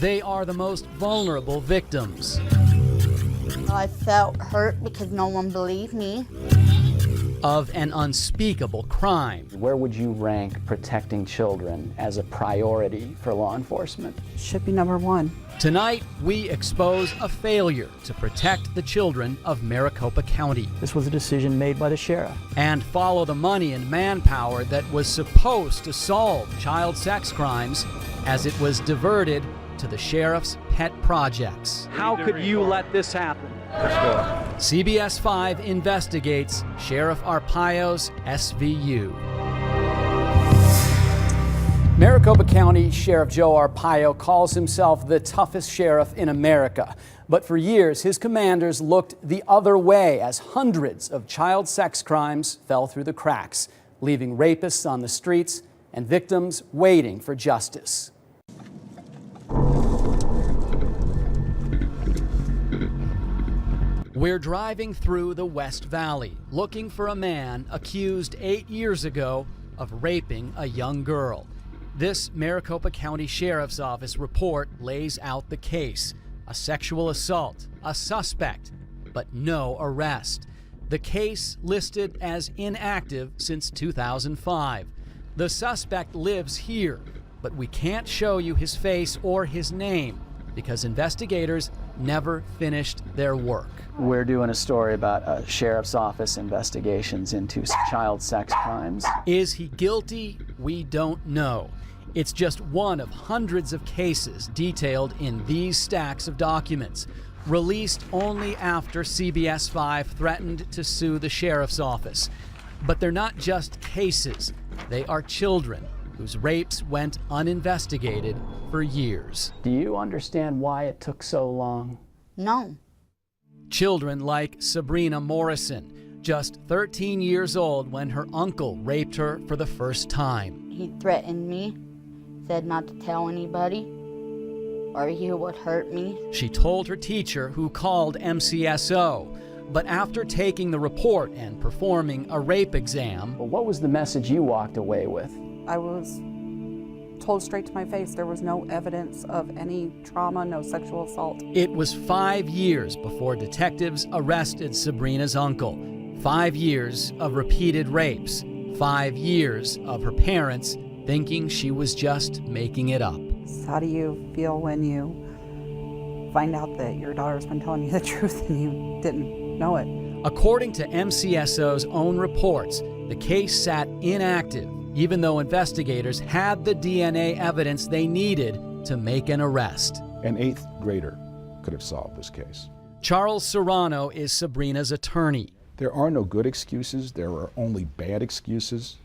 They are the most vulnerable victims. I felt hurt because no one believed me. Of an unspeakable crime. Where would you rank protecting children as a priority for law enforcement? Should be number one. Tonight, we expose a failure to protect the children of Maricopa County. This was a decision made by the sheriff. And follow the money and manpower that was supposed to solve child sex crimes as it was diverted to the sheriff's pet projects. How could you let this happen? CBS 5 investigates Sheriff Arpaio's SVU. Maricopa County Sheriff Joe Arpaio calls himself the toughest sheriff in America. But for years, his commanders looked the other way as hundreds of child sex crimes fell through the cracks, leaving rapists on the streets and victims waiting for justice. We're driving through the West Valley, looking for a man accused 8 years ago of raping a young girl. This Maricopa County Sheriff's Office report lays out the case. A sexual assault, a suspect, but no arrest. The case listed as inactive since 2005. The suspect lives here, but we can't show you his face or his name because investigators never finished their work. We're doing a story about a sheriff's office investigations into child sex crimes. Is he guilty? We don't know. It's just one of hundreds of cases detailed in these stacks of documents, released only after CBS 5 threatened to sue the sheriff's office. But they're not just cases. They are children whose rapes went uninvestigated for years. Do you understand why it took so long? No. Children like Sabrina Morrison, just 13 years old when her uncle raped her for the first time. He threatened me, said not to tell anybody, or he would hurt me. She told her teacher, who called MCSO. But after taking the report and performing a rape exam... Well, what was the message you walked away with? I was told straight to my face there was no evidence of any trauma, no sexual assault. It was 5 years before detectives arrested Sabrina's uncle. 5 years of repeated rapes. 5 years of her parents thinking she was just making it up. How do you feel when you find out that your daughter's been telling you the truth and you didn't know it? According to MCSO's own reports, the case sat inactive, even though investigators had the DNA evidence they needed to make an arrest. An 8th grader could have solved this case. Charles Serrano is Sabrina's attorney. There are no good excuses. There are only bad excuses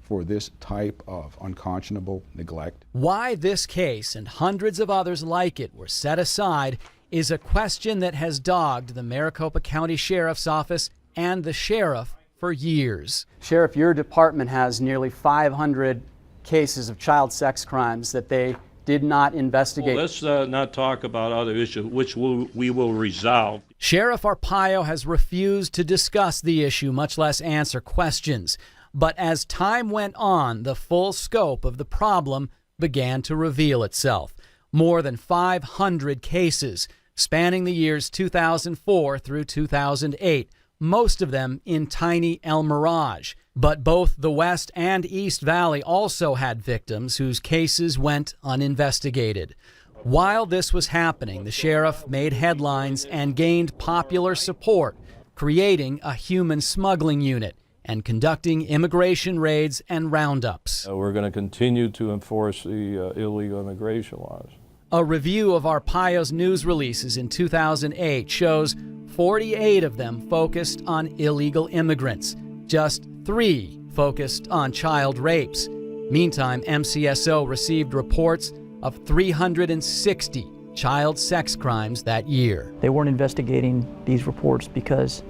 for this type of unconscionable neglect. Why this case and hundreds of others like it were set aside is a question that has dogged the Maricopa County Sheriff's Office and the sheriff for years. Sheriff, your department has nearly 500 cases of child sex crimes that they did not investigate. Well, let's not talk about other issues, which we will resolve. Sheriff Arpaio has refused to discuss the issue, much less answer questions. But as time went on, the full scope of the problem began to reveal itself. More than 500 cases spanning the years 2004 through 2008, most of them in tiny El Mirage. But both the West and East Valley also had victims whose cases went uninvestigated. While this was happening, the sheriff made headlines and gained popular support, creating a human smuggling unit and conducting immigration raids and roundups. We're going to continue to enforce the illegal immigration laws. A review of Arpaio's news releases in 2008 shows 48 of them focused on illegal immigrants, just 3 focused on child rapes. Meantime, MCSO received reports of 360 child sex crimes that year. They weren't investigating these reports because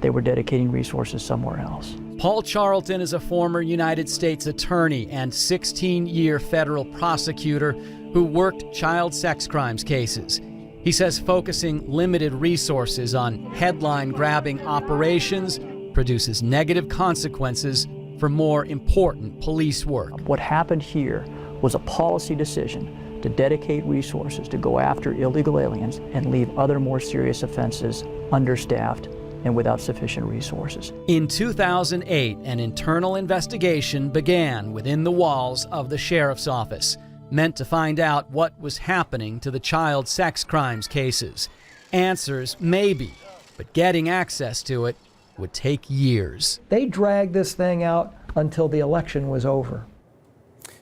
they were dedicating resources somewhere else. Paul Charlton is a former United States attorney and 16-year federal prosecutor who worked child sex crimes cases. He says focusing limited resources on headline-grabbing operations produces negative consequences for more important police work. What happened here was a policy decision to dedicate resources to go after illegal aliens and leave other more serious offenses understaffed and without sufficient resources. In 2008, an internal investigation began within the walls of the sheriff's office, meant to find out what was happening to the child sex crimes cases. Answers, maybe, but getting access to it would take years. They dragged this thing out until the election was over.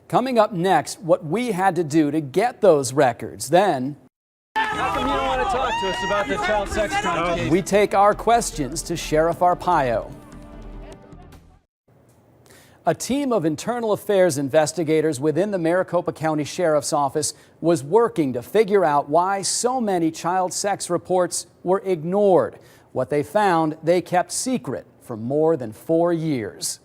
Coming up next, what we had to do to get those records. Then, How come you don't want to talk to us about the child sex crimes case? we take our questions to Sheriff Arpaio. A team of internal affairs investigators within the Maricopa County Sheriff's Office was working to figure out why so many child sex reports were ignored. What they found, they kept secret for more than 4 years.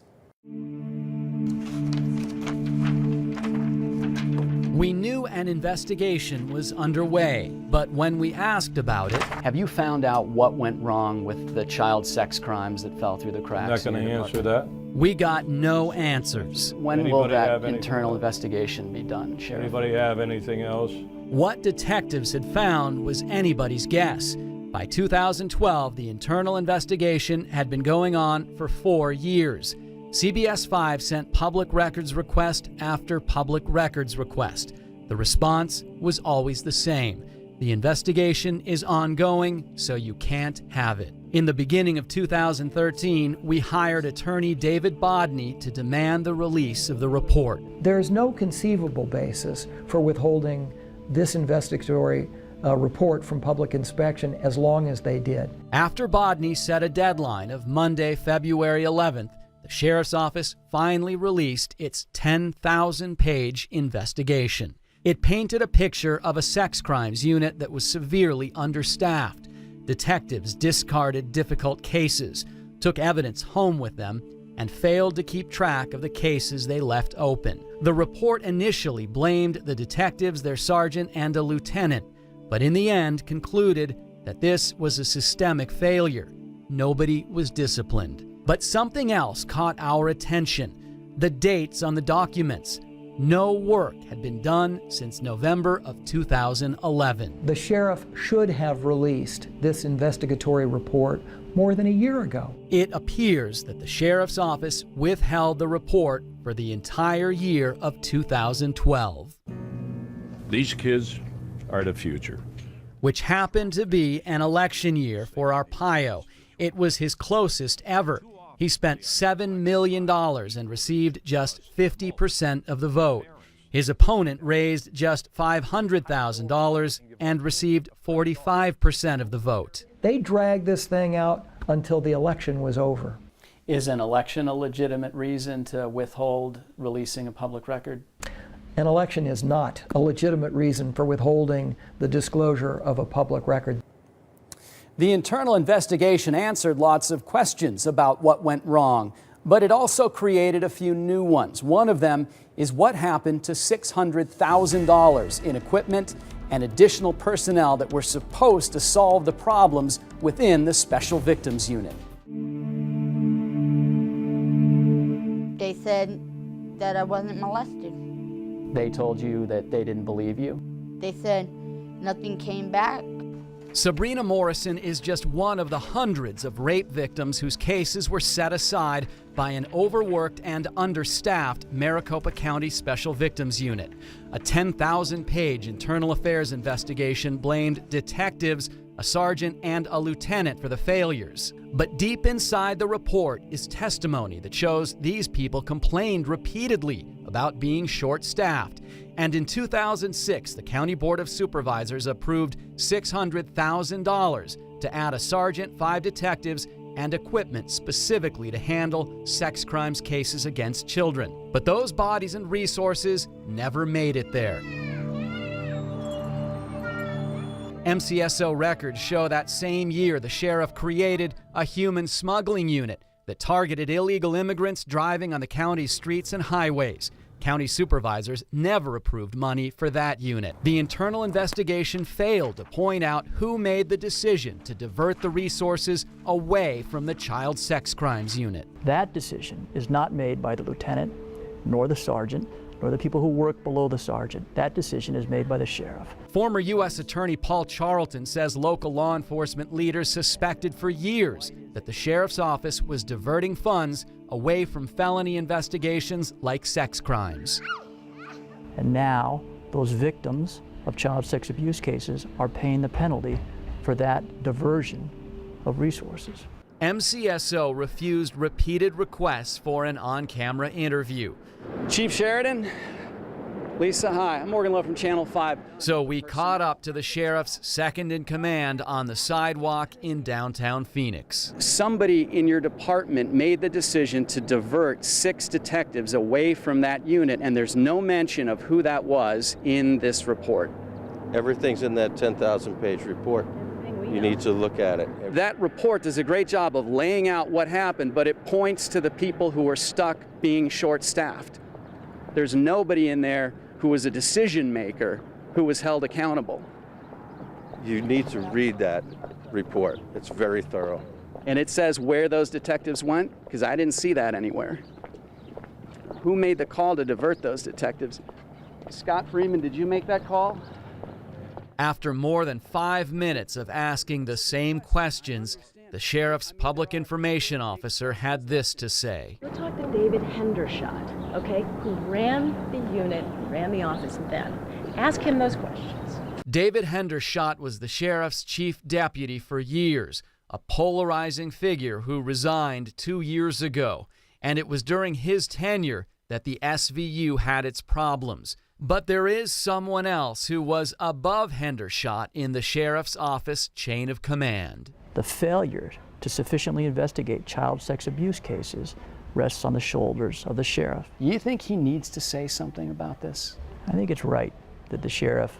We knew an investigation was underway, but when we asked about it, Have you found out what went wrong with the child sex crimes that fell through the cracks? Not going to answer that. we got no answers. When will Anybody that have anything internal else? investigation be done, Sheriff? Anybody have anything else? What detectives had found was anybody's guess. By 2012, the internal investigation had been going on for 4 years. CBS 5 sent public records request after public records request. The response was always the same. The investigation is ongoing, so you can't have it. In the beginning of 2013, we hired attorney David Bodney to demand the release of the report. There is no conceivable basis for withholding this investigatory report from public inspection as long as they did. After Bodney set a deadline of Monday, February 11th, the Sheriff's Office finally released its 10,000-page investigation. It painted a picture of a sex crimes unit that was severely understaffed. Detectives discarded difficult cases, took evidence home with them, and failed to keep track of the cases they left open. The report initially blamed the detectives, their sergeant, and a lieutenant, but in the end concluded that this was a systemic failure. Nobody was disciplined. But something else caught our attention: the dates on the documents. No work had been done since November of 2011. The sheriff should have released this investigatory report more than a year ago. It appears that the Sheriff's Office withheld the report for the entire year of 2012. These kids are the future. Which happened to be an election year for Arpaio. It was his closest ever. He spent $7 million and received just 50% of the vote. His opponent raised just $500,000 and received 45% of the vote. They dragged this thing out until the election was over. Is an election a legitimate reason to withhold releasing a public record? An election is not a legitimate reason for withholding the disclosure of a public record. The internal investigation answered lots of questions about what went wrong, but it also created a few new ones. One of them is what happened to $600,000 in equipment and additional personnel that were supposed to solve the problems within the Special Victims Unit. They said that I wasn't molested. They told you that they didn't believe you? They said nothing came back. Sabrina Morrison is just one of the hundreds of rape victims whose cases were set aside by an overworked and understaffed Maricopa County Special Victims Unit. A 10,000-page internal affairs investigation blamed detectives, a sergeant, and a lieutenant for the failures. But deep inside the report is testimony that shows these people complained repeatedly about being short-staffed. And in 2006, the County Board of Supervisors approved $600,000 to add a sergeant, 5 detectives, and equipment specifically to handle sex crimes cases against children. But those bodies and resources never made it there. MCSO records show that same year the sheriff created a human smuggling unit that targeted illegal immigrants driving on the county's streets and highways. County supervisors never approved money for that unit. The internal investigation failed to point out who made the decision to divert the resources away from the child sex crimes unit. That decision is not made by the lieutenant, nor the sergeant, nor the people who work below the sergeant. That decision is made by the sheriff. Former U.S. Attorney Paul Charlton says local law enforcement leaders suspected for years that the sheriff's office was diverting funds away from felony investigations like sex crimes. And now those victims of child sex abuse cases are paying the penalty for that diversion of resources. MCSO refused repeated requests for an on-camera interview. Chief Sheridan, Lisa, hi. I'm Morgan Lowe from Channel 5. So we caught up to the sheriff's second in command on the sidewalk in downtown Phoenix. Somebody in your department made the decision to divert 6 detectives away from that unit, and there's no mention of who that was in this report. Everything's in that 10,000-page report. You need to look at it. That report does a great job of laying out what happened, but it points to the people who were stuck being short-staffed. There's nobody in there who was a decision maker who was held accountable. You need to read that report. It's very thorough. And it says where those detectives went, because I didn't see that anywhere. Who made the call to divert those detectives? Scott Freeman, did you make that call? After more than 5 minutes of asking the same questions, the sheriff's public information officer had this to say. We're talking David Hendershot, okay, who ran the unit, ran the office then. Ask him those questions. David Hendershot was the sheriff's chief deputy for years, a polarizing figure who resigned 2 years ago. And it was during his tenure that the SVU had its problems. But there is someone else who was above Hendershot in the sheriff's office chain of command. The failure to sufficiently investigate child sex abuse cases rests on the shoulders of the sheriff. You think he needs to say something about this? I think it's right that the sheriff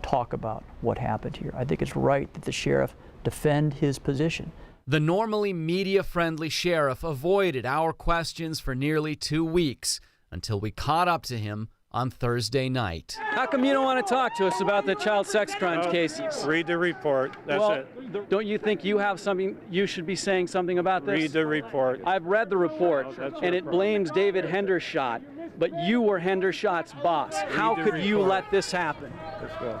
talk about what happened here. I think it's right that the sheriff defend his position. The normally media-friendly sheriff avoided our questions for nearly 2 weeks until we caught up to him on Thursday night. How come you don't want to talk to us about the child sex crimes cases? Read the report. That's it. Don't you think you have something, you should be saying something about this? Read the report. I've read the report, and it blames David Hendershot, but you were Hendershot's boss. How could you let this happen? Let's go.